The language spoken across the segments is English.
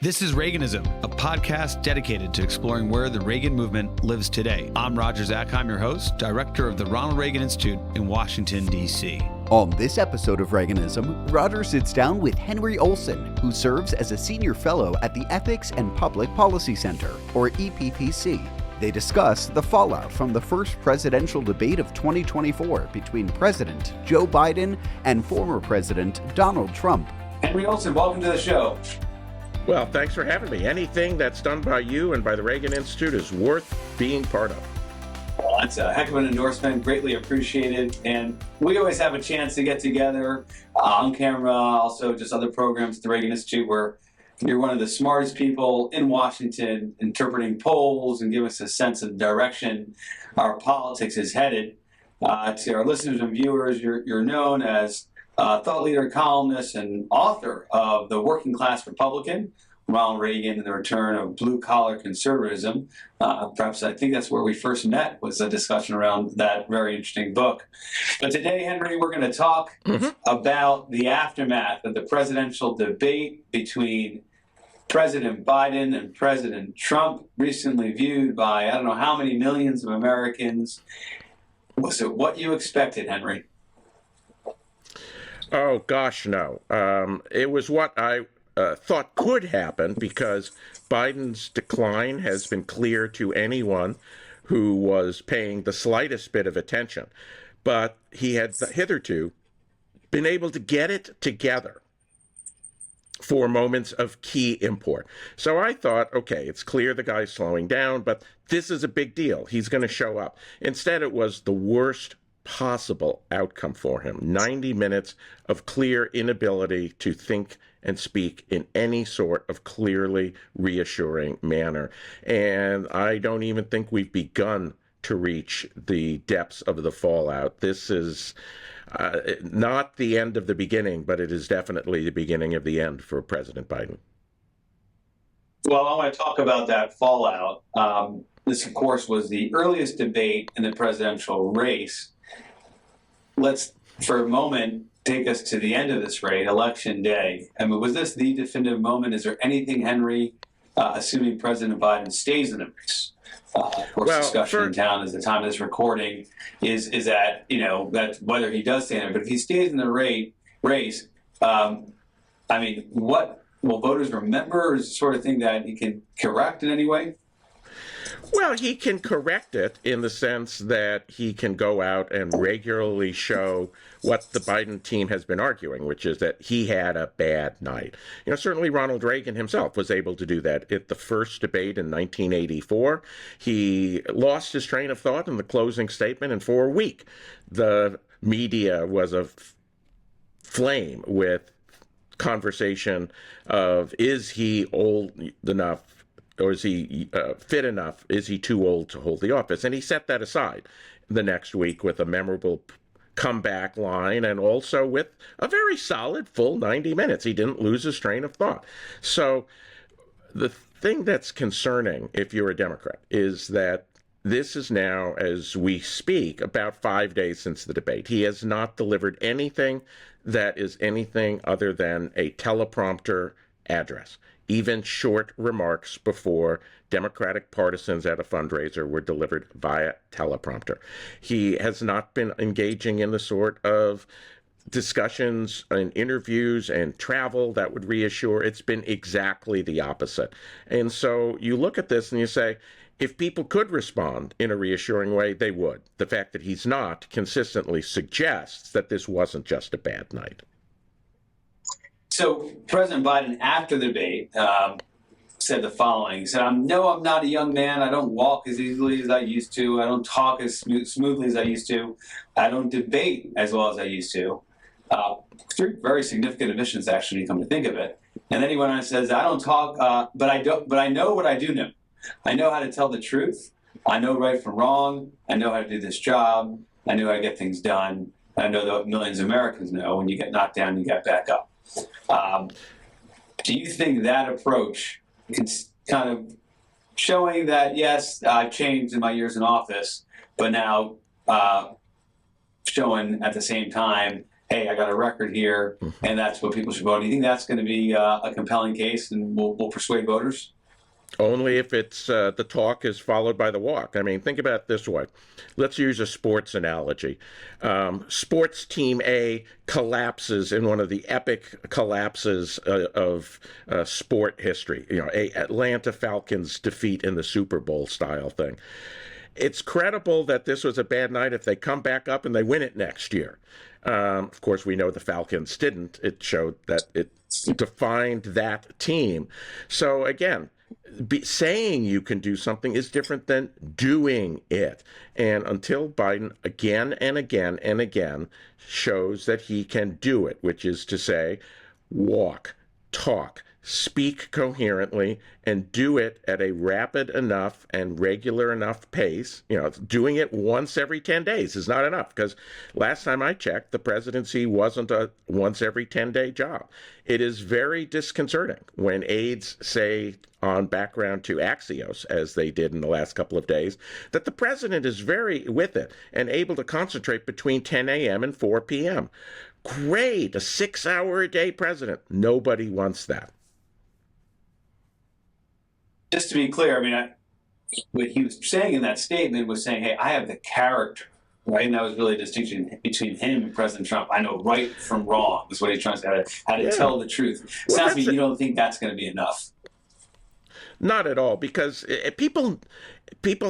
This is Reaganism, a podcast dedicated to exploring where the Reagan movement lives today. I'm Roger Zakheim, your host, director of the Ronald Reagan Institute in Washington, D.C. On this episode of Reaganism, Roger sits down with Henry Olsen, who serves as a senior fellow at the Ethics and Public Policy Center, or EPPC. They discuss the fallout from the first presidential debate of 2024 between President Joe Biden and former President Donald Trump. Henry Olsen, welcome to the show. Well, thanks for having me. Anything that's done by you and by the Reagan Institute is worth being part of. Well, that's a heck of an endorsement. Greatly appreciated. And we always have a chance to get together on camera, also just other programs at the Reagan Institute where you're one of the smartest people in Washington interpreting polls and give us a sense of direction our politics is headed. To our listeners and viewers, you're known as thought leader, columnist, and author of The Working Class Republican, Ronald Reagan and the Return of Blue-Collar Conservatism. Perhaps I think that's where we first met, was a discussion around that very interesting book. But today, Henry, we're going to talk about the aftermath of the presidential debate between President Biden and President Trump, recently viewed by I don't know how many millions of Americans. Was it what you expected, Henry? Oh, gosh, no. It was what I thought could happen because Biden's decline has been clear to anyone who was paying the slightest bit of attention. But he had hitherto been able to get it together for moments of key import. So I thought, okay, it's clear the guy's slowing down, but this is a big deal. He's going to show up. Instead, it was the worst possible outcome for him. 90 minutes of clear inability to think and speak in any sort of clearly reassuring manner. And I don't even think we've begun to reach the depths of the fallout. This is not the end of the beginning, but it is definitely the beginning of the end for President Biden. Well, I want to talk about that fallout. This, of course, was the earliest debate in the presidential race. Let's, for a moment, take us to the end of this race, Election Day. I mean, was this the definitive moment? Is there anything, Henry, assuming President Biden stays in the race? Of course, discussion in town at the time of this recording is that, that whether he does stay in it. But if he stays in the race, I mean, what will voters remember? Is the sort of thing that he can correct in any way? Well, he can correct it in the sense that he can go out and regularly show what the Biden team has been arguing, which is that he had a bad night. Certainly Ronald Reagan himself was able to do that at the first debate in 1984. He lost his train of thought in the closing statement, and for a week, the media was aflame with conversation of, is he old enough? Or is he fit enough? Is he too old to hold the office? And he set that aside the next week with a memorable comeback line and also with a very solid full 90 minutes. He didn't lose his train of thought. So the thing that's concerning, if you're a Democrat, is that this is now, as we speak, about 5 days since the debate. He has not delivered anything that is anything other than a teleprompter address. Even short remarks before Democratic partisans at a fundraiser were delivered via teleprompter. He has not been engaging in the sort of discussions and interviews and travel that would reassure. It's been exactly the opposite. And so you look at this and you say, if people could respond in a reassuring way, they would. The fact that he's not consistently suggests that this wasn't just a bad night. So President Biden, after the debate, said the following. He said, I'm not a young man. I don't walk as easily as I used to. I don't talk as smoothly as I used to. I don't debate as well as I used to. Three very significant admissions, actually, when you come to think of it. And then he went on and says, I don't talk, but I know what I do know. I know how to tell the truth. I know right from wrong. I know how to do this job. I know how to get things done. I know that millions of Americans know when you get knocked down, you get back up. Do you think that approach is kind of showing that, yes, I've changed in my years in office, but now showing at the same time hey, I got a record here, and that's what people should vote. Do you think that's going to be a compelling case and will persuade voters? Only if it's the talk is followed by the walk. I mean, think about it this way. Let's use a sports analogy. Sports team A collapses in one of the epic collapses of sport history. You know, a Atlanta Falcons defeat in the Super Bowl style thing. It's credible that this was a bad night if they come back up and they win it next year. Of course, we know the Falcons didn't. It showed that it defined that team. So again, saying you can do something is different than doing it. And until Biden again and again and again shows that he can do it, which is to say, walk, talk, speak coherently, and do it at a rapid enough and regular enough pace. You know, doing it once every 10 days is not enough, because last time I checked, the presidency wasn't a once every 10-day job. It is very disconcerting when aides say on background to Axios, as they did in the last couple of days, that the president is very with it and able to concentrate between 10 a.m. and 4 p.m. Great, a 6-hour-a-day president. Nobody wants that. Just to be clear, I mean, what he was saying in that statement was saying, hey, I have the character, right? And that was really a distinction between him and President Trump. I know right from wrong is what he's trying to say, how to tell the truth. Sounds to me you don't think that's going to be enough. Not at all, because people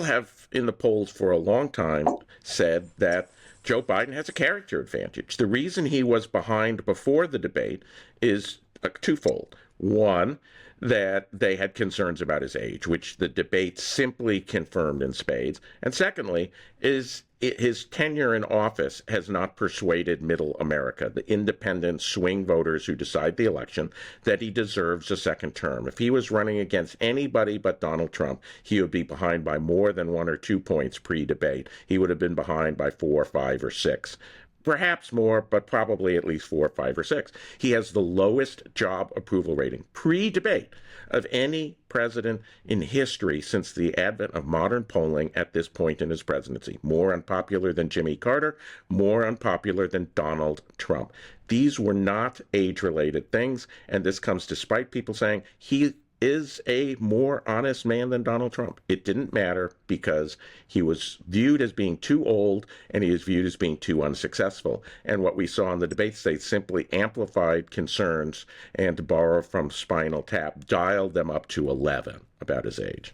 have in the polls for a long time said that Joe Biden has a character advantage. The reason he was behind before the debate is twofold. One, that they had concerns about his age, which the debate simply confirmed in spades. And secondly, is his tenure in office has not persuaded middle America, the independent swing voters who decide the election, that he deserves a second term. If he was running against anybody but Donald Trump, he would be behind by more than 1 or 2 points pre-debate. He would have been behind by 4, 5, or 6. Perhaps more, but probably at least 4, 5, or 6. He has the lowest job approval rating pre-debate of any president in history since the advent of modern polling at this point in his presidency. More unpopular than Jimmy Carter, more unpopular than Donald Trump. These were not age-related things, and this comes despite people saying he is a more honest man than Donald Trump. It didn't matter because he was viewed as being too old and he was viewed as being too unsuccessful. And what we saw in the debate states simply amplified concerns and, to borrow from Spinal Tap, dialed them up to 11 about his age.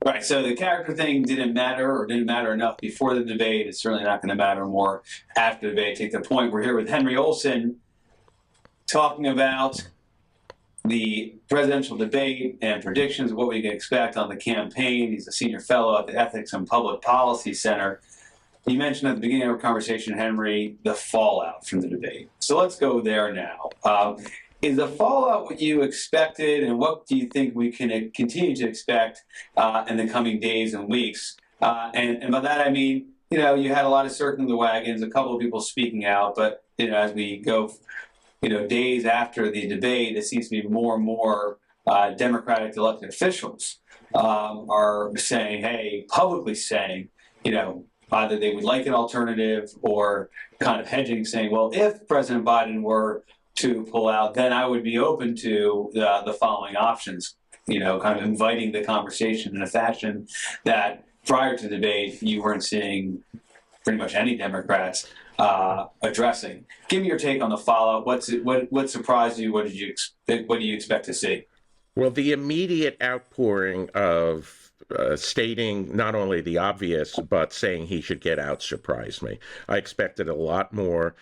Right, so the character thing didn't matter enough before the debate. It's certainly not going to matter more after the debate. Take the point. We're here with Henry Olsen talking about the presidential debate and predictions of what we can expect on the campaign. He's a senior fellow at the Ethics and Public Policy Center. You mentioned at the beginning of our conversation, Henry, the fallout from the debate. So let's go there now. Is the fallout what you expected, and what do you think we can continue to expect in the coming days and weeks? And by that I mean, you know, you had a lot of circling the wagons, a couple of people speaking out, but you know, as we go days after the debate, it seems to be more and more Democratic elected officials are saying, hey, publicly saying, you know, either they would like an alternative or kind of hedging, saying, well, if President Biden were to pull out, then I would be open to the following options, you know, kind of inviting the conversation in a fashion that prior to the debate, you weren't seeing pretty much any Democrats addressing. Give me your take on the fallout. What surprised you? What do you expect to see? Well, the immediate outpouring of stating not only the obvious, but saying he should get out surprised me. I expected a lot more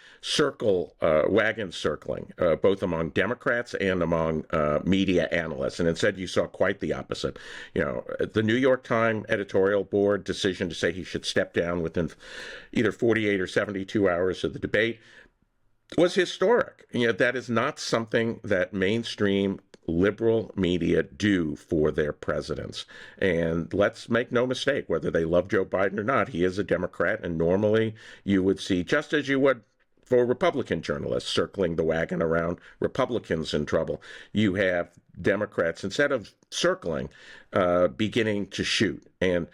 wagon circling, both among Democrats and among media analysts. And instead, you saw quite the opposite. You know, the New York Times editorial board decision to say he should step down within either 48 or 72 hours of the debate was historic. You know, that is not something that mainstream liberal media do for their presidents. And let's make no mistake, whether they love Joe Biden or not, he is a Democrat, and normally you would see, just as you would for Republican journalists circling the wagon around Republicans in trouble, you have Democrats, instead of circling, beginning to shoot. And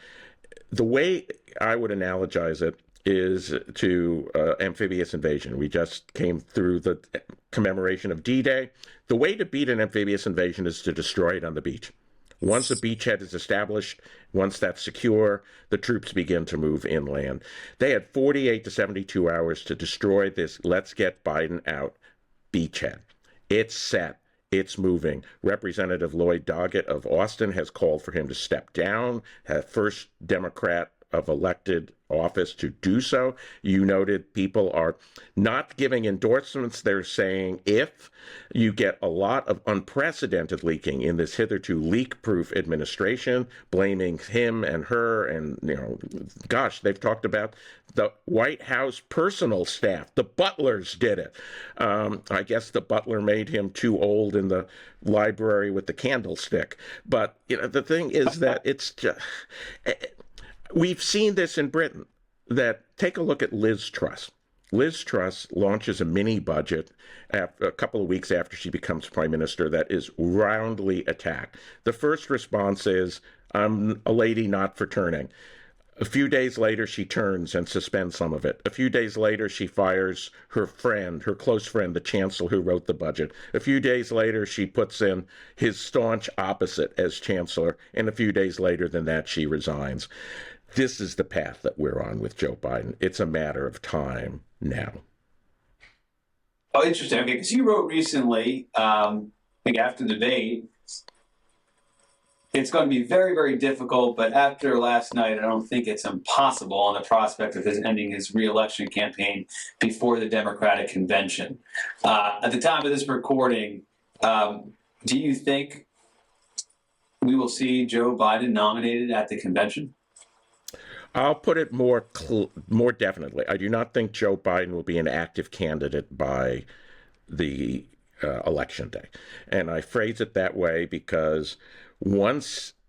the way I would analogize it is to amphibious invasion. We just came through the commemoration of D-Day. The way to beat an amphibious invasion is to destroy it on the beach. Once a beachhead is established, once that's secure, the troops begin to move inland. They had 48 to 72 hours to destroy this let's get Biden out beachhead. It's set. It's moving. Representative Lloyd Doggett of Austin has called for him to step down, first Democrat of elected office to do so. You noted people are not giving endorsements. They're saying if you get a lot of unprecedented leaking in this hitherto leak-proof administration, blaming him and her, and, gosh, they've talked about the White House personal staff. The butlers did it. I guess the butler made him too old in the library with the candlestick. But, the thing is that it's just... We've seen this in Britain. Take a look at Liz Truss. Liz Truss launches a mini budget a couple of weeks after she becomes prime minister that is roundly attacked. The first response is, I'm a lady not for turning. A few days later, she turns and suspends some of it. A few days later, she fires her close friend, the chancellor who wrote the budget. A few days later, she puts in his staunch opposite as chancellor. And a few days later than that, she resigns. This is the path that we're on with Joe Biden. It's a matter of time now. Oh, interesting. Okay, because you wrote recently, I think after the debate, it's going to be very, very difficult, but after last night, I don't think it's impossible on the prospect of his ending his re-election campaign before the Democratic convention. At the time of this recording, do you think we will see Joe Biden nominated at the convention? I'll put it more definitely. I do not think Joe Biden will be an active candidate by the election day. And I phrase it that way because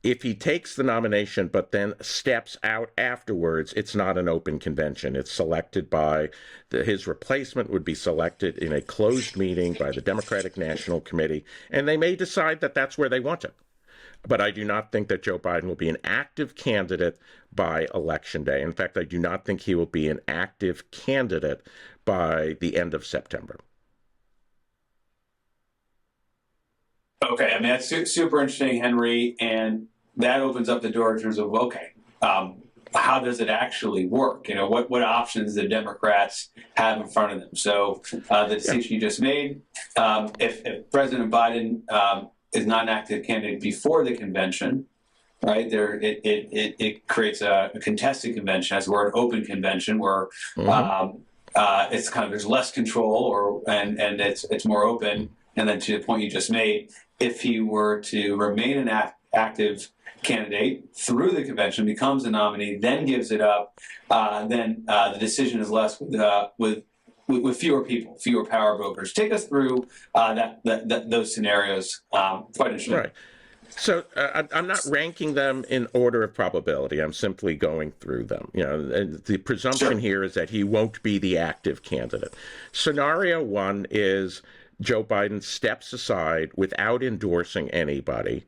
if he takes the nomination but then steps out afterwards, it's not an open convention. It's selected by his replacement would be selected in a closed meeting by the Democratic National Committee, and they may decide that that's where they want it. But I do not think that Joe Biden will be an active candidate by Election Day. In fact, I do not think he will be an active candidate by the end of September. Okay, I mean, that's super interesting, Henry, and that opens up the door in terms of, how does it actually work? What options the Democrats have in front of them? So the decision you just made, if President Biden is not an active candidate before the convention, right? It creates a contested convention, as we're an open convention where it's kind of there's less control, and it's more open. And then to the point you just made, if he were to remain an active candidate through the convention, becomes a nominee, then gives it up, then the decision is left with fewer people, fewer power brokers. Take us through those scenarios. Quite interesting. Right. So I'm not ranking them in order of probability. I'm simply going through them. And the presumption here is that he won't be the active candidate. Scenario one is Joe Biden steps aside without endorsing anybody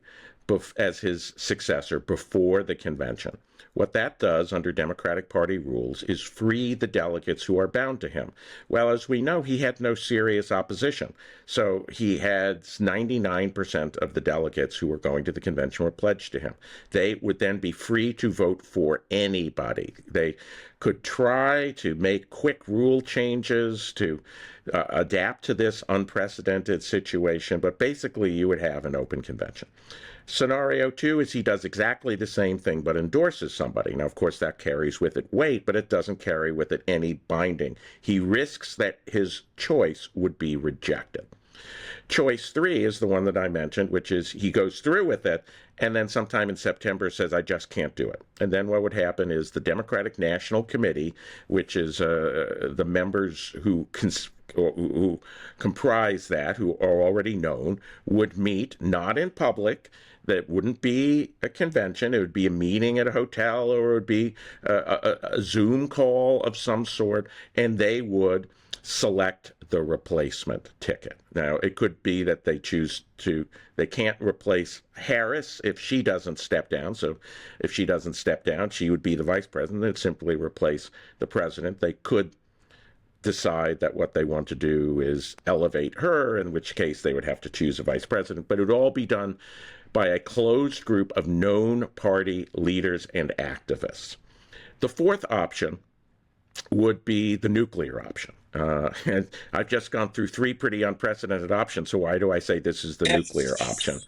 as his successor before the convention. What that does under Democratic Party rules is free the delegates who are bound to him. Well, as we know, he had no serious opposition. So he had 99% of the delegates who were going to the convention were pledged to him. They would then be free to vote for anybody. They could try to make quick rule changes to adapt to this unprecedented situation, but basically you would have an open convention. Scenario two is he does exactly the same thing but endorses somebody. Now, of course, that carries with it weight, but it doesn't carry with it any binding. He risks that his choice would be rejected. Choice three is the one that I mentioned, which is he goes through with it and then sometime in September says, I just can't do it. And then what would happen is the Democratic National Committee, which is the members who comprise that, who are already known, would meet, not in public. That wouldn't be a convention. It would be a meeting at a hotel, or it would be a Zoom call of some sort, and they would select the replacement ticket. Now, it could be that they can't replace Harris if she doesn't step down. So if she doesn't step down, she would be the vice president. They'd simply replace the president. They could decide that what they want to do is elevate her, in which case they would have to choose a vice president. But it would all be done by a closed group of known party leaders and activists. The fourth option would be the nuclear option. And I've just gone through three pretty unprecedented options, so why do I say this is the nuclear option?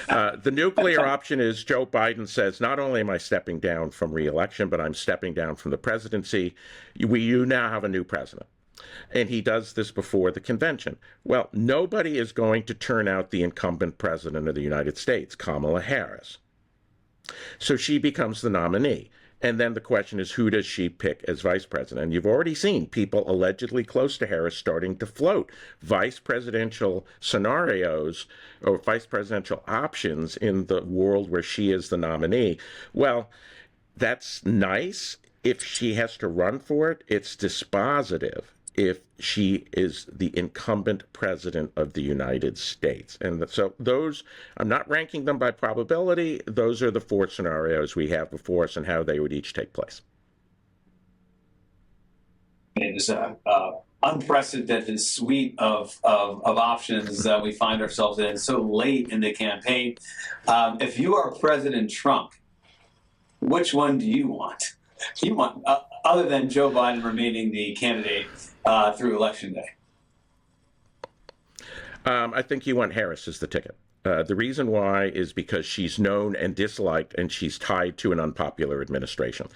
The nuclear option is Joe Biden says, not only am I stepping down from re-election, but I'm stepping down from the presidency. You now have a new president. And he does this before the convention. Well, nobody is going to turn out the incumbent president of the United States, Kamala Harris. So she becomes the nominee. And then the question is, who does she pick as vice president? And you've already seen people allegedly close to Harris starting to float vice presidential scenarios or vice presidential options in the world where she is the nominee. Well, that's nice. If she has to run for it, it's dispositive if she is the incumbent president of the United States. And so those, I'm not ranking them by probability. Those are the four scenarios we have before us and how they would each take place. It's an unprecedented suite of options that we find ourselves in so late in the campaign. If you are President Trump, which one do you want? You want, other than Joe Biden remaining the candidate through Election Day? I think you want Harris as the ticket. The reason why is because she's known and disliked, and she's tied to an unpopular administration.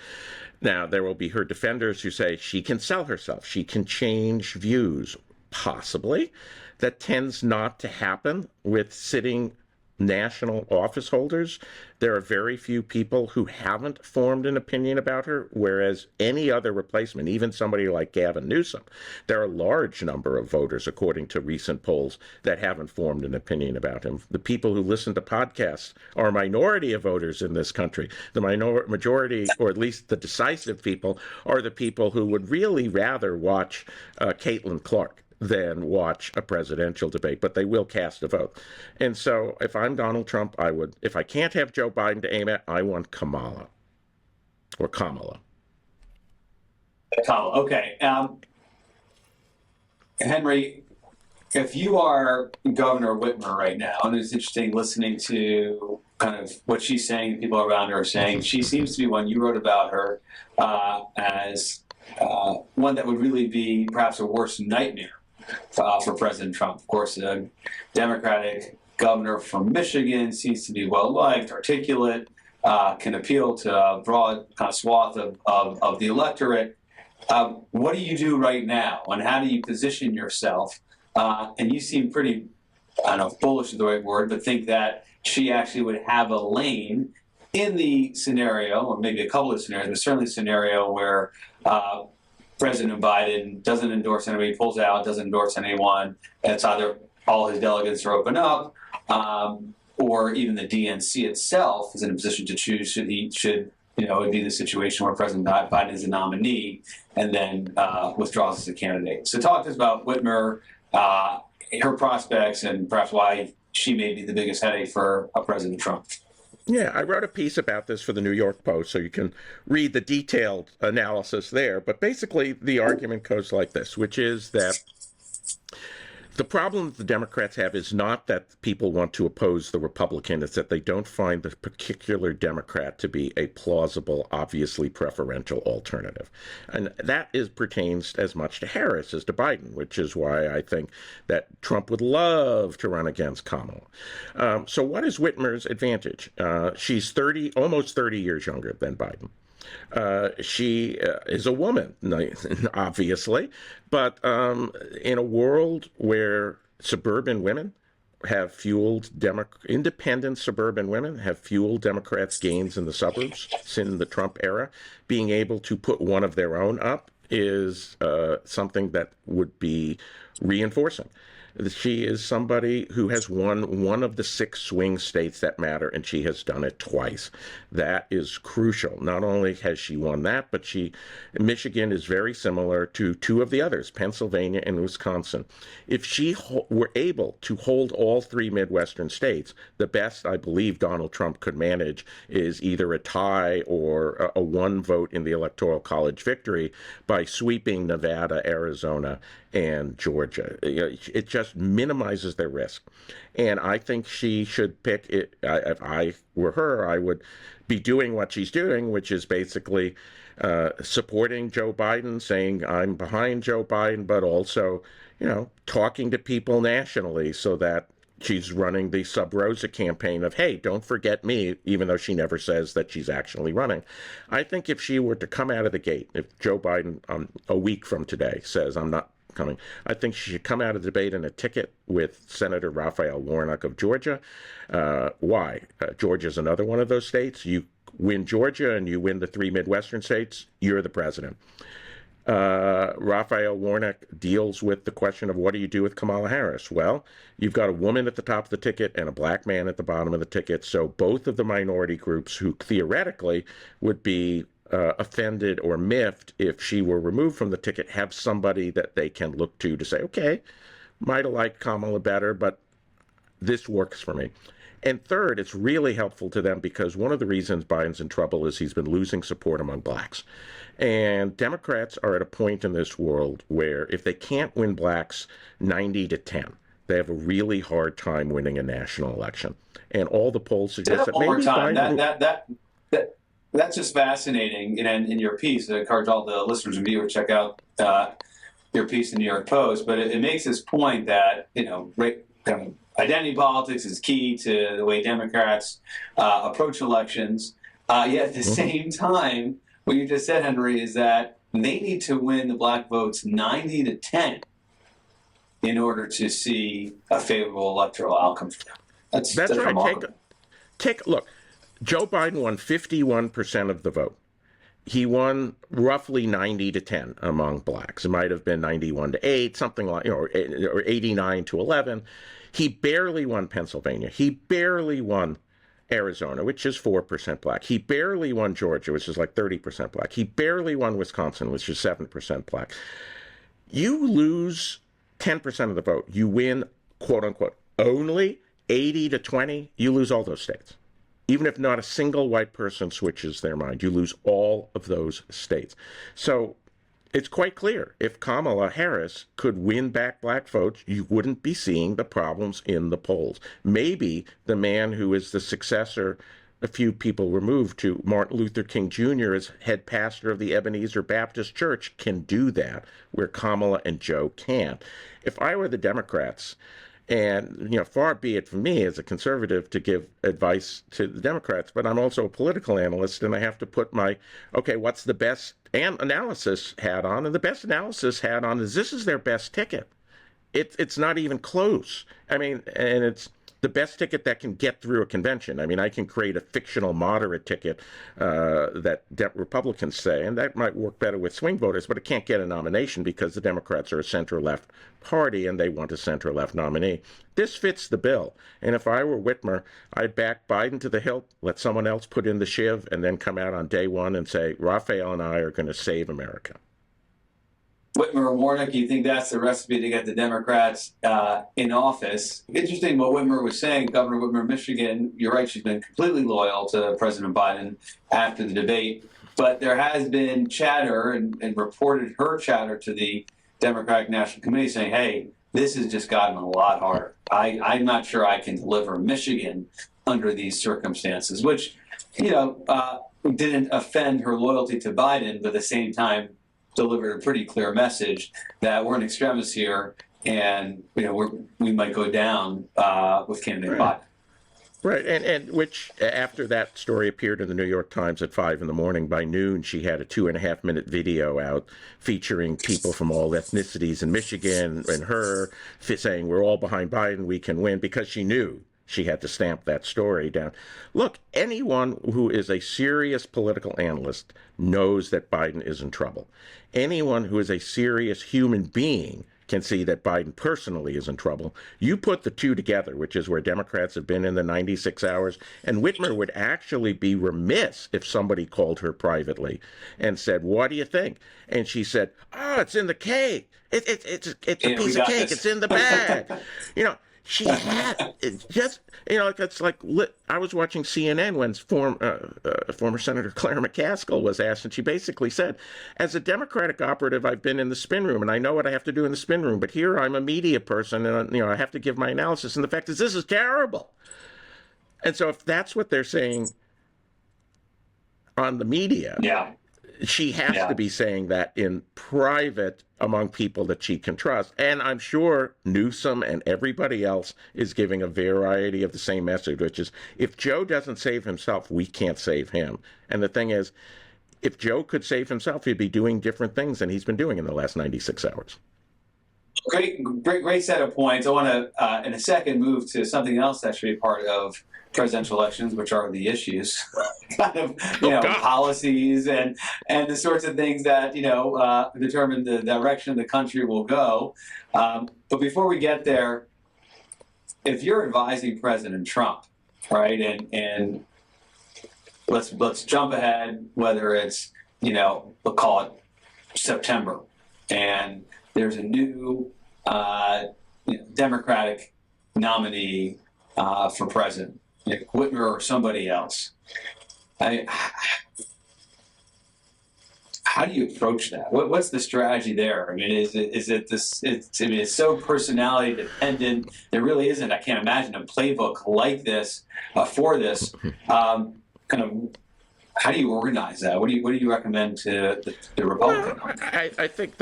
Now, there will be her defenders who say she can sell herself. She can change views, possibly. That tends not to happen with sitting national office holders. There are very few people who haven't formed an opinion about her, whereas any other replacement, even somebody like Gavin Newsom, there are a large number of voters, according to recent polls, that haven't formed an opinion about him. The people who listen to podcasts are a minority of voters in this country. The majority, or at least the decisive people, are the people who would really rather watch Caitlin Clark than watch a presidential debate, but they will cast a vote. And so if I'm Donald Trump, I would, if I can't have Joe Biden to aim at, I want Kamala. Or Kamala. Kamala, okay. Henry, if you are Governor Whitmer right now, and it's interesting listening to kind of what she's saying, people around her are saying, she seems to be one, you wrote about her as one that would really be perhaps a worst nightmare for President Trump. Of course, a Democratic governor from Michigan seems to be well-liked, articulate, can appeal to a broad kind of swath of the electorate. What do you do right now, and how do you position yourself? And you seem pretty, I don't know if bullish is the right word, but think that she actually would have a lane in the scenario, or maybe a couple of scenarios, but certainly a scenario where President Biden doesn't endorse anybody, pulls out, doesn't endorse anyone. It's either all his delegates are open up, or even the DNC itself is in a position to choose should it would be the situation where President Biden is a nominee and then withdraws as a candidate. So talk to us about Whitmer, her prospects, and perhaps why she may be the biggest headache for President Trump. Yeah, I wrote a piece about this for the New York Post, so you can read the detailed analysis there. But basically, the argument goes like this, which is that the problem that the Democrats have is not that people want to oppose the Republican, it's that they don't find the particular Democrat to be a plausible, obviously preferential alternative. And that pertains as much to Harris as to Biden, which is why I think that Trump would love to run against Kamala. So what is Whitmer's advantage? She's almost 30 years younger than Biden. She is a woman, obviously, but in a world where suburban women have fueled independent suburban women have fueled Democrats' gains in the suburbs in the Trump era, being able to put one of their own up is something that would be reinforcing. She is somebody who has won one of the 6 swing states that matter, and she has done it twice. That is crucial. Not only has she won that, but Michigan is very similar to 2 of the others, Pennsylvania and Wisconsin. If she were able to hold all 3 Midwestern states, the best I believe Donald Trump could manage is either a tie or a 1 vote in the Electoral College victory by sweeping Nevada, Arizona, and Georgia. It just minimizes their risk. And I think she should pick it. If I were her, I would be doing what she's doing, which is basically supporting Joe Biden, saying I'm behind Joe Biden, but also, talking to people nationally so that she's running the Sub Rosa campaign of, hey, don't forget me, even though she never says that she's actually running. I think if she were to come out of the gate, if Joe Biden a week from today says, I'm not coming, I think she should come out of the debate in a ticket with Senator Raphael Warnock of Georgia. Why? Georgia's another one of those states. You win Georgia and you win the 3 Midwestern states, you're the president. Raphael Warnock deals with the question of what do you do with Kamala Harris? Well, you've got a woman at the top of the ticket and a black man at the bottom of the ticket. So both of the minority groups who theoretically would be offended or miffed if she were removed from the ticket have somebody that they can look to say, okay, might have liked Kamala better, but this works for me. And third, it's really helpful to them because one of the reasons Biden's in trouble is he's been losing support among blacks. And Democrats are at a point in this world where if they can't win blacks 90-10, they have a really hard time winning a national election. And all the polls suggest that maybe Biden... That's just fascinating. And in your piece, I encourage all the listeners and viewers to check out your piece in the New York Post. But it makes this point that, identity politics is key to the way Democrats approach elections. Yet at the same time, what you just said, Henry, is that they need to win the black votes 90-10 in order to see a favorable electoral outcome for them. That's right. remarkable. Take a look. Joe Biden won 51% of the vote. He won roughly 90-10 among blacks. It might have been 91-8, something like, or 89-11. He barely won Pennsylvania. He barely won Arizona, which is 4% black. He barely won Georgia, which is like 30% black. He barely won Wisconsin, which is 7% black. You lose 10% of the vote. You win, quote unquote, only 80-20. You lose all those states. Even if not a single white person switches their mind, you lose all of those states. So it's quite clear if Kamala Harris could win back black votes, you wouldn't be seeing the problems in the polls. Maybe the man who is the successor, a few people removed, to Martin Luther King Jr. as head pastor of the Ebenezer Baptist Church can do that, where Kamala and Joe can't. If I were the Democrats, and, far be it from me as a conservative to give advice to the Democrats, but I'm also a political analyst, and I have to put my, what's the best analysis hat on? And the best analysis hat on is this is their best ticket. It's not even close. And it's the best ticket that can get through a convention. I can create a fictional moderate ticket that Republicans say, and that might work better with swing voters, but it can't get a nomination because the Democrats are a center-left party and they want a center-left nominee. This fits the bill. And if I were Whitmer, I'd back Biden to the hilt, let someone else put in the shiv, and then come out on day one and say, Raphael and I are going to save America. Whitmer and Warnock, you think that's the recipe to get the Democrats in office? Interesting what Whitmer was saying. Governor Whitmer of Michigan, you're right, she's been completely loyal to President Biden after the debate. But there has been chatter and reported her chatter to the Democratic National Committee saying, hey, this has just gotten a lot harder. I'm not sure I can deliver Michigan under these circumstances, which, didn't offend her loyalty to Biden, but at the same time, delivered a pretty clear message that we're in extremis here, and we might go down with candidate Biden. Right, and which after that story appeared in the New York Times at 5 a.m, by noon she had a 2.5-minute video out featuring people from all ethnicities in Michigan and her saying we're all behind Biden, we can win, because she knew she had to stamp that story down. Look, anyone who is a serious political analyst knows that Biden is in trouble. Anyone who is a serious human being can see that Biden personally is in trouble. You put the two together, which is where Democrats have been in the 96 hours, and Whitmer would actually be remiss if somebody called her privately and said, "What do you think?" And she said, "Oh, it's in the cake. It's a piece of cake. It's in the bag." You know, she had it just, it's like I was watching CNN when former Senator Claire McCaskill was asked, and she basically said, "As a Democratic operative, I've been in the spin room, and I know what I have to do in the spin room. But here, I'm a media person, and I have to give my analysis. And the fact is, this is terrible." And so, if that's what they're saying on the media, Yeah. she has to be saying that in private among people that she can trust. And I'm sure Newsom and everybody else is giving a variety of the same message, which is, if Joe doesn't save himself, we can't save him. And the thing is, if Joe could save himself, he'd be doing different things than he's been doing in the last 96 hours. Great set of points. I want to, in a second, move to something else that should be part of presidential elections, which are the issues, kind of, policies and the sorts of things that, determine the direction the country will go. But before we get there, if you're advising President Trump, right, and let's jump ahead, whether it's, we'll call it September, and there's a new Democratic nominee for president, Whitmer or somebody else. How do you approach that? What's the strategy there? I mean, is it this? It's so personality dependent. There really isn't. I can't imagine a playbook like this for this. Kind of. How do you organize that? What do you recommend to the Republican? I think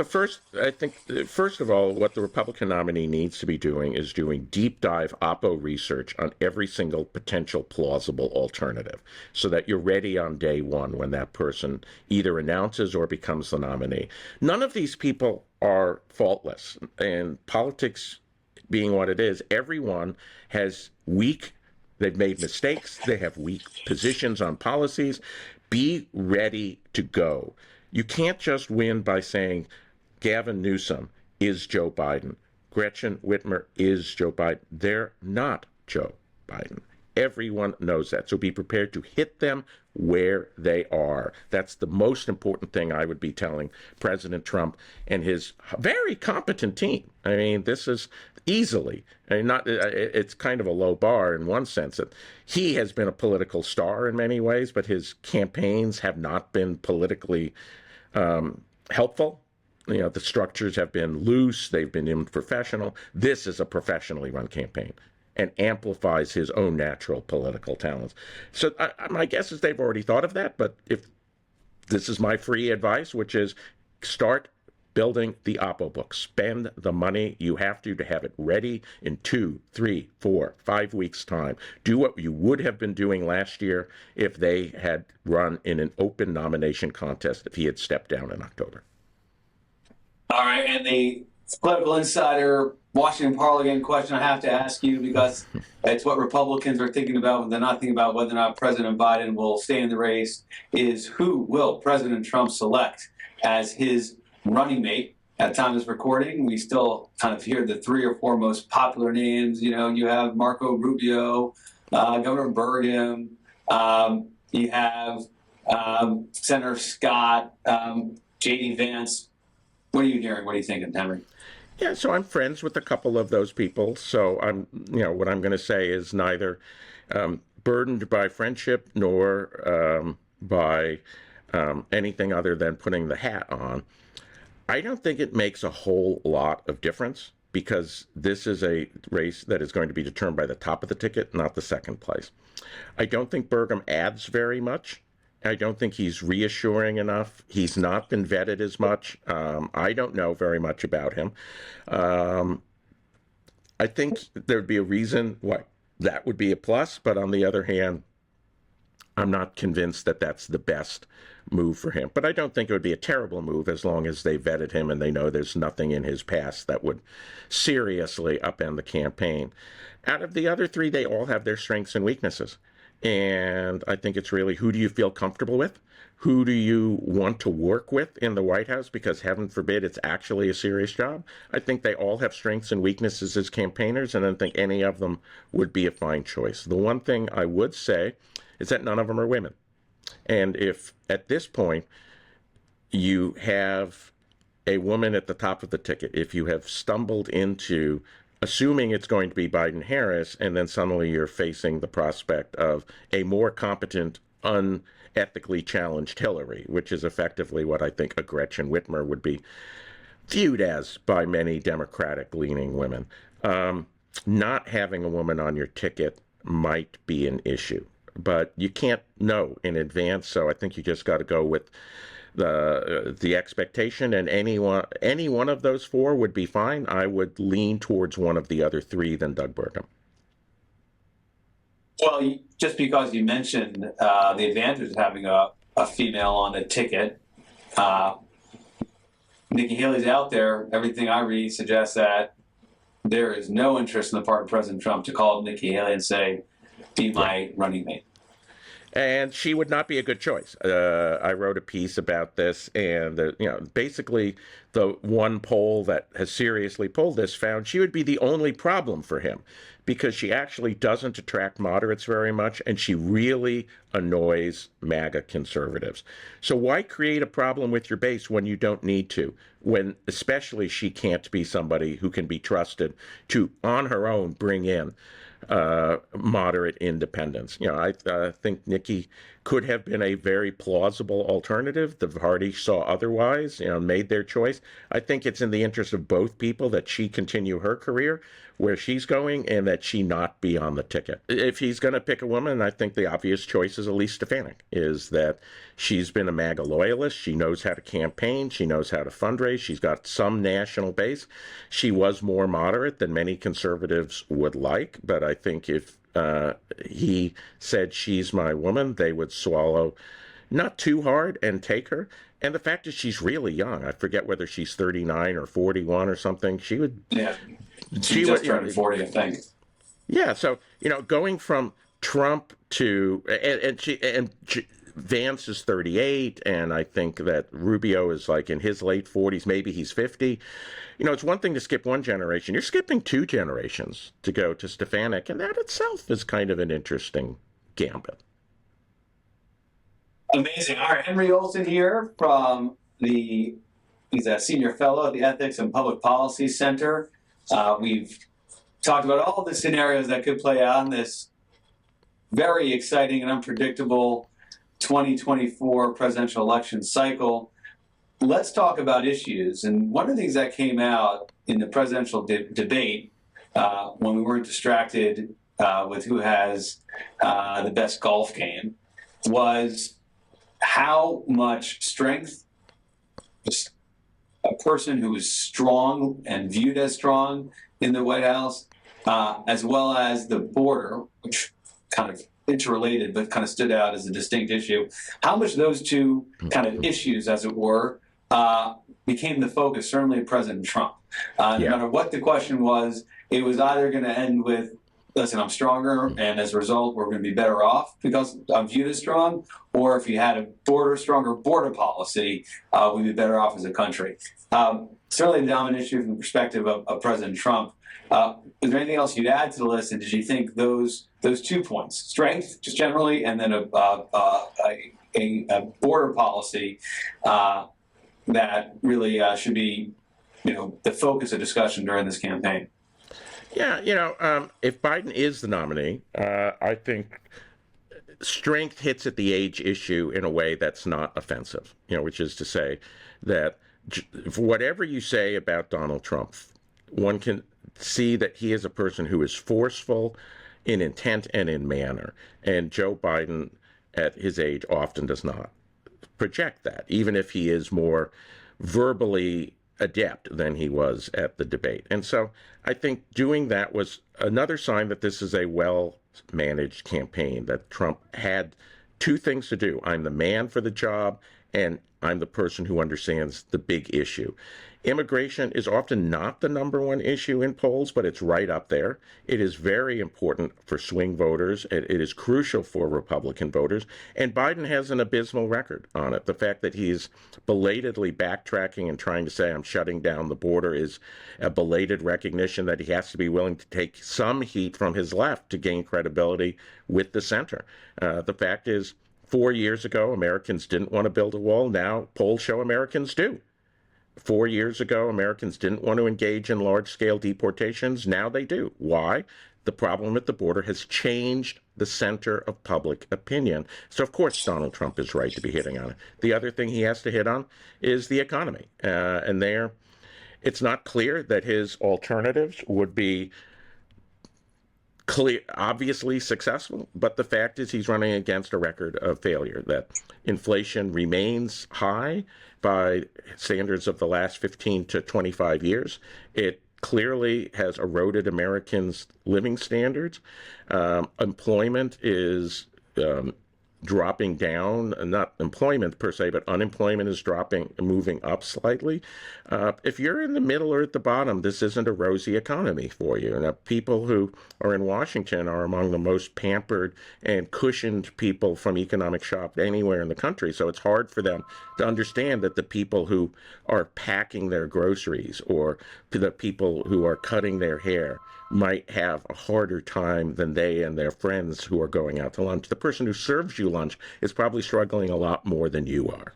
first of all, what the Republican nominee needs to be doing is doing deep dive oppo research on every single potential plausible alternative, so that you're ready on day one when that person either announces or becomes the nominee. None of these people are faultless, and politics being what it is, everyone has they've made mistakes. They have weak positions on policies. Be ready to go. You can't just win by saying Gavin Newsom is Joe Biden. Gretchen Whitmer is Joe Biden. They're not Joe Biden. Everyone knows that. So be prepared to hit them where they are. That's the most important thing I would be telling President Trump and his very competent team. I mean, this is easily, it's kind of a low bar in one sense. That he has been a political star in many ways, but his campaigns have not been politically helpful. The structures have been loose. They've been unprofessional. This is a professionally run campaign and amplifies his own natural political talents. So my guess is they've already thought of that, but if this is my free advice, which is start building the oppo book. Spend the money you have to have it ready in 2, 3, 4, 5 weeks' time. Do what you would have been doing last year if they had run in an open nomination contest, if he had stepped down in October. All right, and the political insider Washington Parliament question I have to ask you, because it's what Republicans are thinking about when they're not thinking about whether or not President Biden will stay in the race, is who will President Trump select as his running mate. At time of this recording, we still kind of hear the 3 or 4 most popular names. You have Marco Rubio, Governor Burgum, you have Senator Scott, J.D. Vance. What are you hearing? What are you thinking, Henry? Yeah, so I'm friends with a couple of those people. So what I'm going to say is neither burdened by friendship nor by anything other than putting the hat on. I don't think it makes a whole lot of difference, because this is a race that is going to be determined by the top of the ticket, not the second place. I don't think Burgum adds very much. I don't think he's reassuring enough. He's not been vetted as much. I don't know very much about him. I think there'd be a reason why that would be a plus, but on the other hand, I'm not convinced that that's the best move for him. But I don't think it would be a terrible move as long as they vetted him and they know there's nothing in his past that would seriously upend the campaign. Out of the other 3, they all have their strengths and weaknesses. And I think it's really, who do you feel comfortable with? Who do you want to work with in the White House? Because heaven forbid it's actually a serious job. I think they all have strengths and weaknesses as campaigners, and I don't think any of them would be a fine choice. The one thing I would say is that none of them are women. And if at this point you have a woman at the top of the ticket, if you have stumbled into assuming it's going to be Biden-Harris, and then suddenly you're facing the prospect of a more competent, unethically challenged Hillary, which is effectively what I think a Gretchen Whitmer would be viewed as by many Democratic-leaning women. Not having a woman on your ticket might be an issue, but you can't know in advance, so I think you just got to go with the expectation, and any one of those four would be fine. I would lean towards one of the other three than Doug Burgum. Well, just because you mentioned the advantage of having a female on the ticket, Nikki Haley's out there. Everything I read suggests that there is no interest on the part of President Trump to call Nikki Haley and say, be my running mate. And she would not be a good choice. I wrote a piece about this, and basically the one poll that has seriously polled this found she would be the only problem for him, because she actually doesn't attract moderates very much, and she really annoys MAGA conservatives. So why create a problem with your base when you don't need to, when especially she can't be somebody who can be trusted to, on her own, bring in moderate independents. I think Nikki could have been a very plausible alternative. The party saw otherwise, made their choice. I think it's in the interest of both people that she continue her career where she's going and that she not be on the ticket. If he's going to pick a woman, I think the obvious choice is Elise Stefanik, is that she's been a MAGA loyalist. She knows how to campaign. She knows how to fundraise. She's got some national base. She was more moderate than many conservatives would like, but I think if he said she's my woman, they would swallow not too hard and take her. And the fact is she's really young. I forget whether she's 39 or 41 or something. She would... Yeah. She just turned 40, I think. Yeah, so, going from Trump to... And Vance is 38, and I think that Rubio is like in his late 40s, maybe he's 50. It's one thing to skip one generation. You're skipping two generations to go to Stefanik, and that itself is kind of an interesting gambit. Amazing. All right, Henry Olsen here from he's a senior fellow at the Ethics and Public Policy Center. We've talked about all the scenarios that could play out in this very exciting and unpredictable 2024 presidential election cycle. Let's talk about issues. And one of the things that came out in the presidential debate when we weren't distracted with who has the best golf game was how much strength a person who is strong and viewed as strong in the White House, as well as the border, which kind of interrelated but kind of stood out as a distinct issue, how much those two kind of issues, as it were, became the focus, certainly of President Trump. No matter what the question was, it was either going to end with, listen, I'm stronger, and as a result, we're going to be better off because I'm viewed as strong, or if you had a stronger border policy, we'd be better off as a country. Certainly the dominant issue from the perspective of President Trump. Is there anything else you'd add to the list, and did you think those 2 points, strength just generally, and then a border policy that really should be the focus of discussion during this campaign? Yeah, if Biden is the nominee, I think strength hits at the age issue in a way that's not offensive, which is to say that whatever you say about Donald Trump, one can see that he is a person who is forceful in intent and in manner. And Joe Biden, at his age, often does not project that, even if he is more verbally adept than he was at the debate. And so I think doing that was another sign that this is a well-managed campaign, that Trump had two things to do. I'm the man for the job, and I'm the person who understands the big issue. Immigration is often not the number one issue in polls, but it's right up there. It is very important for swing voters. It is crucial for Republican voters. And Biden has an abysmal record on it. The fact that he's belatedly backtracking and trying to say, I'm shutting down the border, is a belated recognition that he has to be willing to take some heat from his left to gain credibility with the center. The fact is, 4 years ago, Americans didn't want to build a wall. Now polls show Americans do. 4 years ago, Americans didn't want to engage in large-scale deportations. Now they do. Why? The problem at the border has changed the center of public opinion. So, of course, Donald Trump is right to be hitting on it. The other thing he has to hit on is the economy. And there, it's not clear that his alternatives would be obviously successful, but the fact is he's running against a record of failure, that inflation remains high by standards of the last 15 to 25 years. It clearly has eroded Americans' living standards. Employment is dropping down, not employment per se, but unemployment is dropping, moving up slightly. If you're in the middle or at the bottom, this isn't a rosy economy for you. And people who are in Washington are among the most pampered and cushioned people from economic shock anywhere in the country. So it's hard for them to understand that the people who are packing their groceries or the people who are cutting their hair might have a harder time than they and their friends who are going out to lunch. The person who serves you lunch is probably struggling a lot more than you are.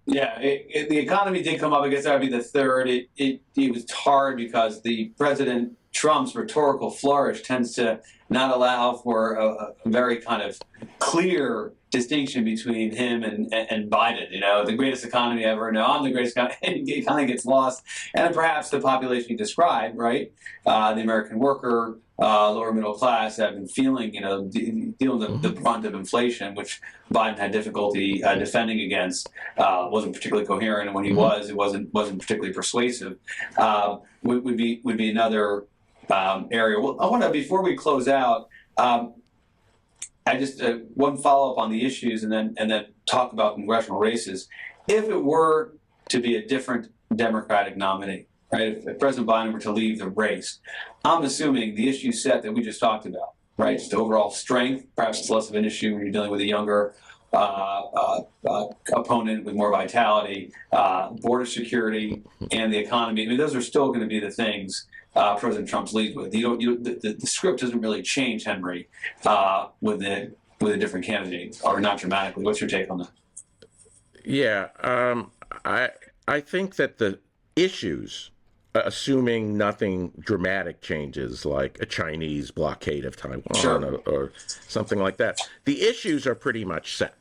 Yeah, the economy did come up. I guess that would be the third. It was hard because the President Trump's rhetorical flourish tends to not allow for a very kind of clear distinction between him and Biden. You know, the greatest economy ever. No, I'm the greatest economy. It kind of gets lost. And perhaps the population you described, right? The American worker, lower middle class have been feeling, you know, dealing with the brunt of inflation, which Biden had difficulty defending against. Wasn't particularly coherent, and when he was, it wasn't particularly persuasive. Would be another area. Well, I want to, before we close out, I just one follow up on the issues, and then talk about congressional races. If it were to be a different Democratic nominee, right? If President Biden were to leave the race, I'm assuming the issue set that we just talked about, right? Just overall strength. Perhaps it's less of an issue when you're dealing with a younger opponent with more vitality, border security, and the economy. I mean, those are still going to be the things President Trump's leads with. The script doesn't really change, Henry, with a different candidate, or not dramatically. What's your take on that? Yeah, I think that the issues, assuming nothing dramatic changes like a Chinese blockade of Taiwan, sure, or something like that, the issues are pretty much set.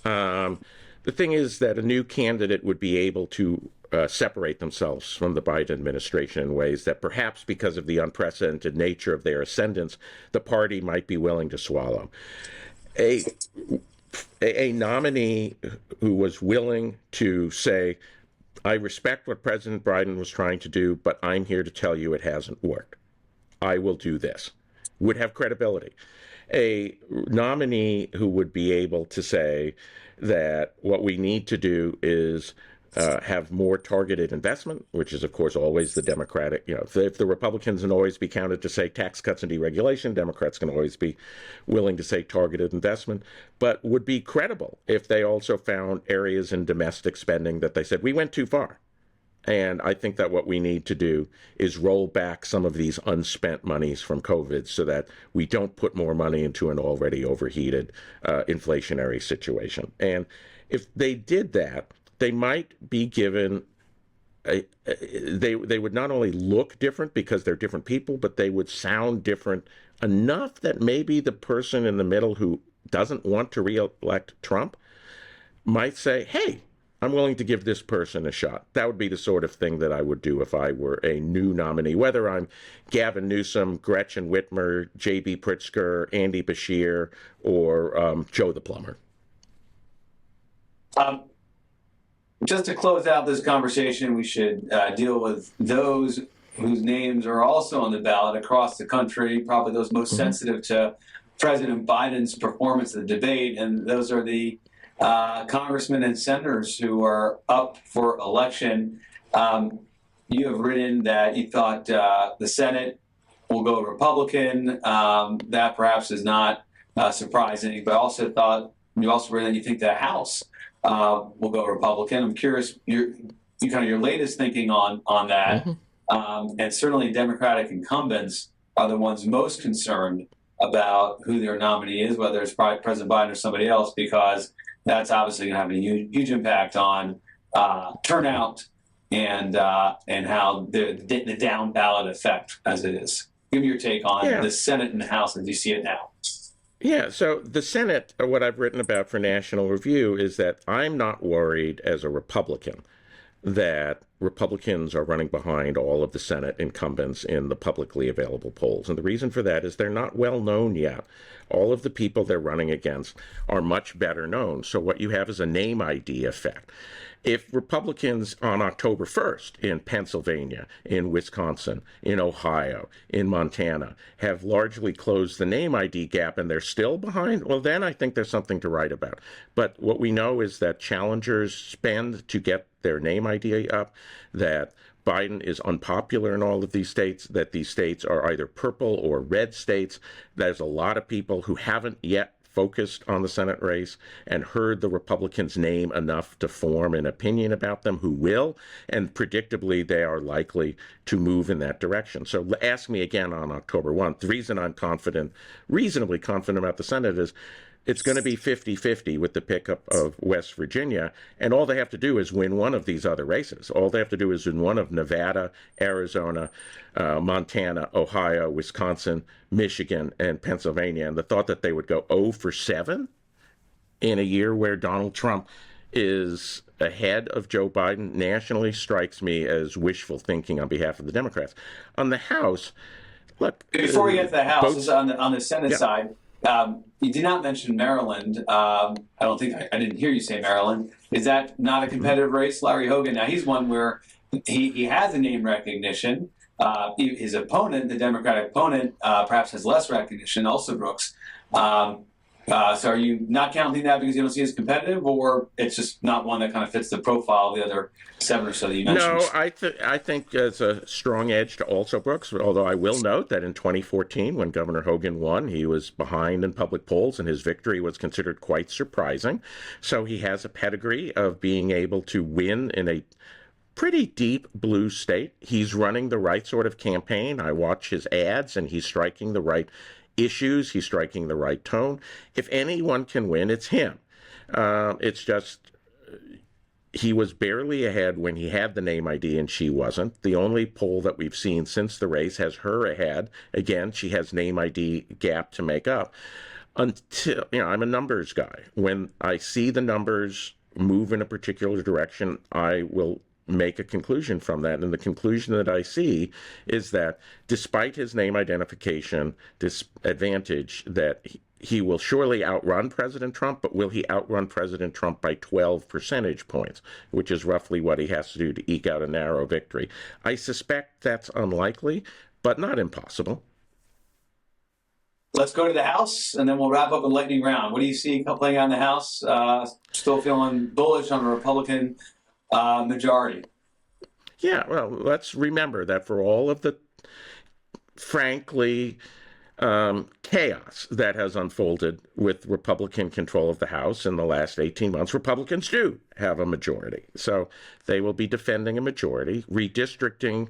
The thing is that a new candidate would be able to separate themselves from the Biden administration in ways that perhaps because of the unprecedented nature of their ascendance, the party might be willing to swallow. A nominee who was willing to say, I respect what President Biden was trying to do, but I'm here to tell you it hasn't worked. I will do this, would have credibility. A nominee who would be able to say that what we need to do is have more targeted investment, which is, of course, always the Democratic, you know, if the Republicans can always be counted to say tax cuts and deregulation, Democrats can always be willing to say targeted investment, but would be credible if they also found areas in domestic spending that they said, we went too far. And I think that what we need to do is roll back some of these unspent monies from COVID so that we don't put more money into an already overheated inflationary situation. And if they did that, they might be given they would not only look different because they're different people, but they would sound different enough that maybe the person in the middle who doesn't want to re-elect Trump might say, hey, I'm willing to give this person a shot. That would be the sort of thing that I would do if I were a new nominee, whether I'm Gavin Newsom, Gretchen Whitmer, J.B. Pritzker, Andy Beshear, or Joe the Plumber. Just to close out this conversation, we should deal with those whose names are also on the ballot across the country, probably those most sensitive to President Biden's performance in the debate, and those are the congressmen and senators who are up for election. You have written that you thought the Senate will go Republican. That perhaps is not surprising, but also thought you also written that you think the House will go Republican. I'm curious your latest thinking on that. And certainly Democratic incumbents are the ones most concerned about who their nominee is, whether it's President Biden or somebody else, because that's obviously going to have a huge impact on turnout and how the down ballot effect as it is. Give me your take on the Senate and the House as you see it now. Yeah, so the Senate, what I've written about for National Review is that I'm not worried as a Republican that Republicans are running behind all of the Senate incumbents in the publicly available polls. And the reason for that is they're not well known yet. All of the people they're running against are much better known. So what you have is a name ID effect. If Republicans on October 1st in Pennsylvania, in Wisconsin, in Ohio, in Montana have largely closed the name ID gap and they're still behind, well, then I think there's something to write about. But what we know is that challengers spend to get their name ID up, that Biden is unpopular in all of these states, that these states are either purple or red states. There's a lot of people who haven't yet focused on the Senate race and heard the Republicans' name enough to form an opinion about them who will, and predictably they are likely to move in that direction. So ask me again on October 1. The reason I'm reasonably confident about the Senate is it's going to be 50-50 with the pickup of West Virginia, and all they have to do is win one of these other races. All they have to do is win one of Nevada, Arizona, Montana, Ohio, Wisconsin, Michigan, and Pennsylvania. And the thought that they would go 0 for 7 in a year where Donald Trump is ahead of Joe Biden nationally strikes me as wishful thinking on behalf of the Democrats. On the House, look. Before we get to the House, on the Senate side, you did not mention Maryland. I don't think I didn't hear you say Maryland. Is that not a competitive race? Larry Hogan, now he's one where he has a name recognition. His opponent, the Democratic opponent, perhaps has less recognition, also Brooks. So are you not counting that because you don't see it as competitive, or it's just not one that kind of fits the profile of the other 7 or so that you mentioned? No, I think there's a strong edge to also Brooks, although I will note that in 2014, when Governor Hogan won, he was behind in public polls, and his victory was considered quite surprising. So he has a pedigree of being able to win in a pretty deep blue state. He's running the right sort of campaign. I watch his ads, and he's striking the right issues. He's striking the right tone. If anyone can win, it's him. It's just he was barely ahead when he had the name ID and she wasn't. The only poll that we've seen since the race has her ahead. Again, she has name ID gap to make up. Until, I'm a numbers guy. When I see the numbers move in a particular direction, I will make a conclusion from that. And the conclusion that I see is that despite his name identification disadvantage, that he will surely outrun President Trump, but will he outrun President Trump by 12 percentage points, which is roughly what he has to do to eke out a narrow victory? I suspect that's unlikely, but not impossible. Let's go to the House, and then we'll wrap up a lightning round. What do you see playing out in the House? Still feeling bullish on a Republican majority? Yeah, well, let's remember that for all of the, frankly, chaos that has unfolded with Republican control of the House in the last 18 months, Republicans do have a majority. So they will be defending a majority. Redistricting,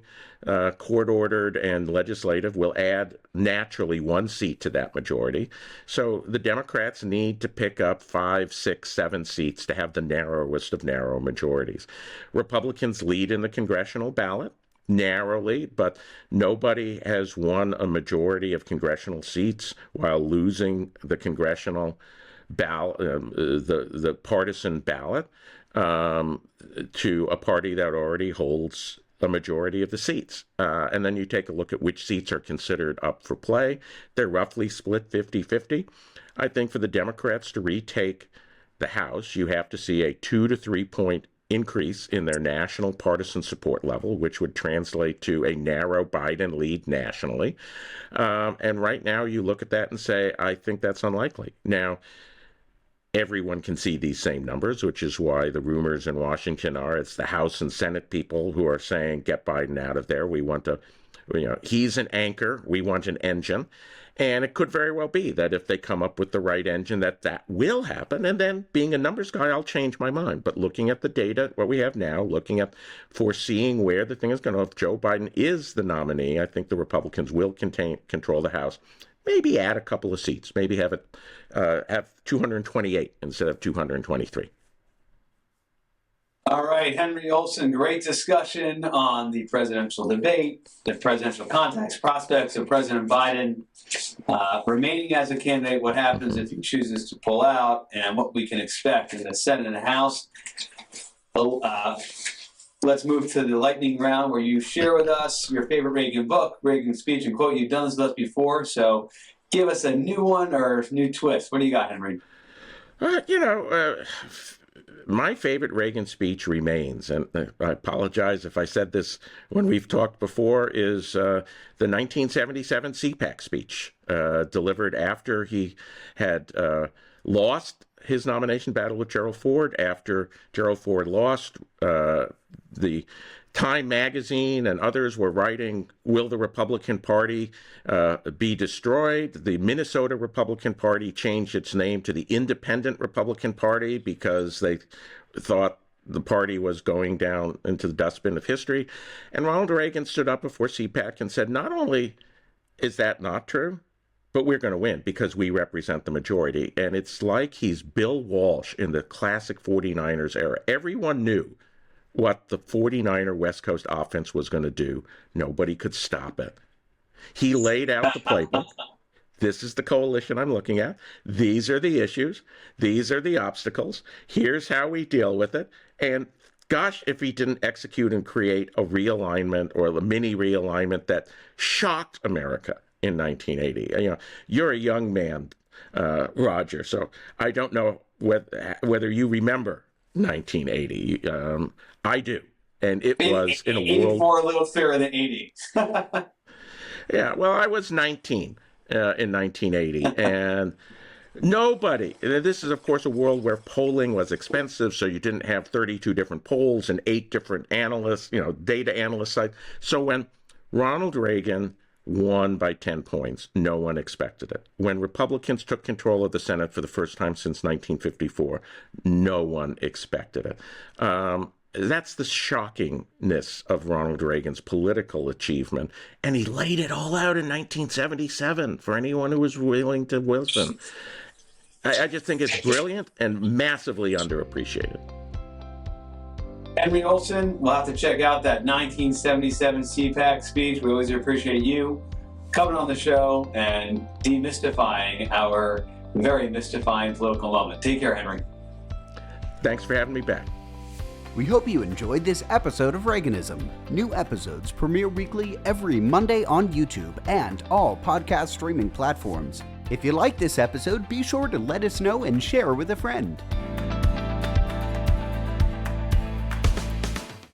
court-ordered and legislative, will add naturally 1 seat to that majority. So the Democrats need to pick up 5, 6, 7 seats to have the narrowest of narrow majorities. Republicans lead in the congressional ballot narrowly, but nobody has won a majority of congressional seats while losing the congressional ballot, the partisan ballot, to a party that already holds a majority of the seats. And then you take a look at which seats are considered up for play. They're roughly split 50-50. I think for the Democrats to retake the House, you have to see a 2 to 3 point increase in their national partisan support level, which would translate to a narrow Biden lead nationally. And right now you look at that and say, I think that's unlikely. Now, everyone can see these same numbers, which is why the rumors in Washington are it's the House and Senate people who are saying, get Biden out of there. We want to, he's an anchor. We want an engine. And it could very well be that if they come up with the right engine, that will happen. And then being a numbers guy, I'll change my mind. But looking at the data, what we have now, looking at foreseeing where the thing is going to, if Joe Biden is the nominee, I think the Republicans will control the House. Maybe add a couple of seats. Maybe have 228 instead of 223. All right, Henry Olsen, great discussion on the presidential debate, the presidential contacts, prospects of President Biden remaining as a candidate, what happens if he chooses to pull out, and what we can expect in the Senate and the House. Let's move to the lightning round where you share with us your favorite Reagan book, Reagan speech, and quote. You've done this with us before, so give us a new one or a new twist. What do you got, Henry? My favorite Reagan speech remains, and I apologize if I said this when we've talked before, is the 1977 CPAC speech delivered after he had lost his nomination battle with Gerald Ford. After Gerald Ford lost, the Time magazine and others were writing, will the Republican Party be destroyed? The Minnesota Republican Party changed its name to the Independent Republican Party because they thought the party was going down into the dustbin of history. And Ronald Reagan stood up before CPAC and said, not only is that not true, but we're going to win because we represent the majority. And it's like he's Bill Walsh in the classic 49ers era. Everyone knew what the 49er West Coast offense was going to do. Nobody could stop it. He laid out the playbook. This is the coalition I'm looking at. These are the issues. These are the obstacles. Here's how we deal with it. And gosh, if he didn't execute and create a realignment or a mini realignment that shocked America in 1980. You're a young man, Roger, so I don't know whether you remember 1980. I do. And it was in a world... 84 a little clearer than 80. Yeah, well, I was 19 in 1980. And nobody... This is, of course, a world where polling was expensive, so you didn't have 32 different polls and 8 different analysts, data analyst sites. So when Ronald Reagan won by 10 points, no one expected it. When Republicans took control of the Senate for the first time since 1954, no one expected it. That's the shockingness of Ronald Reagan's political achievement. And he laid it all out in 1977 for anyone who was willing to listen. I just think it's brilliant and massively underappreciated. Henry Olsen, we'll have to check out that 1977 CPAC speech. We always appreciate you coming on the show and demystifying our very mystifying political moment. Take care, Henry. Thanks for having me back. We hope you enjoyed this episode of Reaganism. New episodes premiere weekly every Monday on YouTube and all podcast streaming platforms. If you like this episode, be sure to let us know and share with a friend.